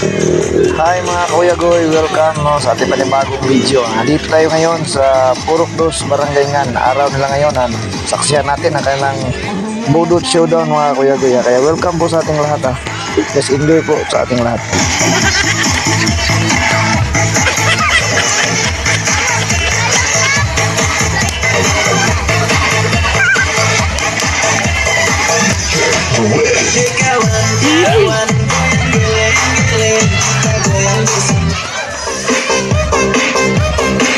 Hi mga Kuya Goy, welcome sa ating panibagong video. Dito tayo ngayon sa Purok Dos, Barangay Ngan. Araw nila ngayon, saksihan natin ang kanilang Budot Showdown mga Kuya Goy. Kaya welcome po sa ating lahat. Just enjoy po sa ating lahat.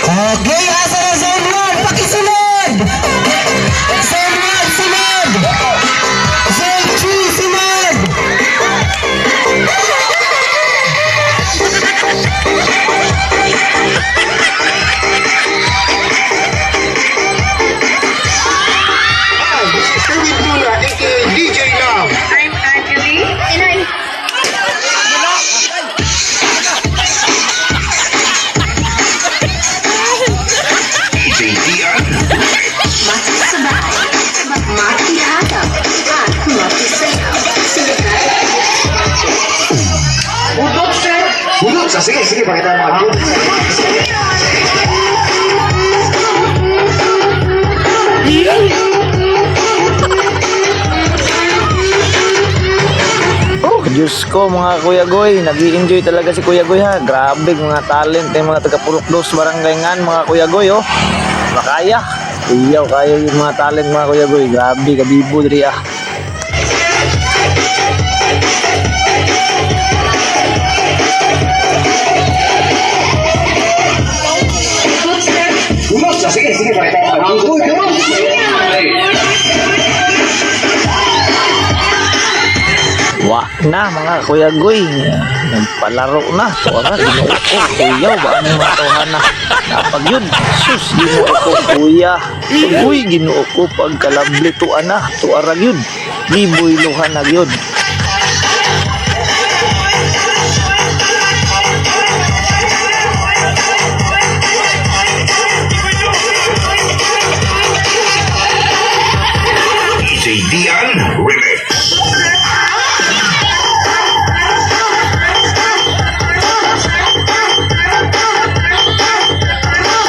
Okay, asa na zone 1? Pakisunod! Zone 1, sunod! Zone 2, sunod! Hi, this is Sherwin Tuna, aka DJ Love. I'm Anjali. And I'm DJ Dian. makisabay, makihagap, at makisayaw. Silikay. Budot, sir. Budot, sige, pakita mo ako. Oh, Diyos ko mga Kuya Goy, nag-i-enjoy talaga si Kuya Goy ha. Grabe mga talent ng mga taga Purok Dos, Barangay Ngan mga Kuya Goy oh. Makaya. Iyaw kayo yung mga talent mga Kuya Goy. Grabe, kabibo diri ah. Budot, sige, pakita mo ako. Angkoy, come on. Wa na mga Kuya Goy. Nagpalaro na. Wala, ginuo ko. Kuya, ba ang matuhan na. Napag yun. Sus, ginuo ko kuya. Uy, ginuo ko pagkalabli tuan na. Tuarag yun. Giboy luhan na yun. DJ Dian Remix.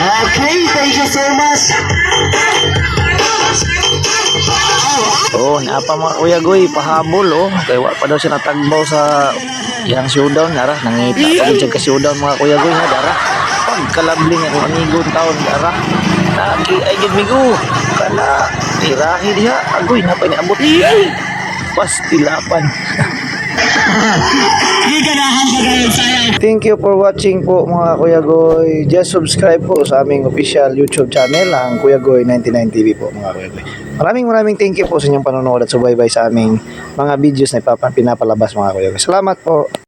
Okay, thank you so much. Oh, naapa mga Kuya Goy, pahabol oh. Kaya wa pa daw siya natagbaw sa yang showdown. Dara, nangita pa din siya ka showdown mga Kuya Goy ha. Dara, pagkalabling ako amigon taon. Dara, naki ay gidmigo. Kala, tirahi diha. Agoy, napay niabot. Pastilapan. Giganahan ba kayo sayang? Thank you for watching po mga Kuya Goy. Just subscribe po sa aming official YouTube channel, ang Kuya Goy 99 TV po mga Kuya Goy. Maraming thank you po sa inyong panonood at subaybay sa aming mga videos na pinapalabas mga Kuya Goy. Salamat po.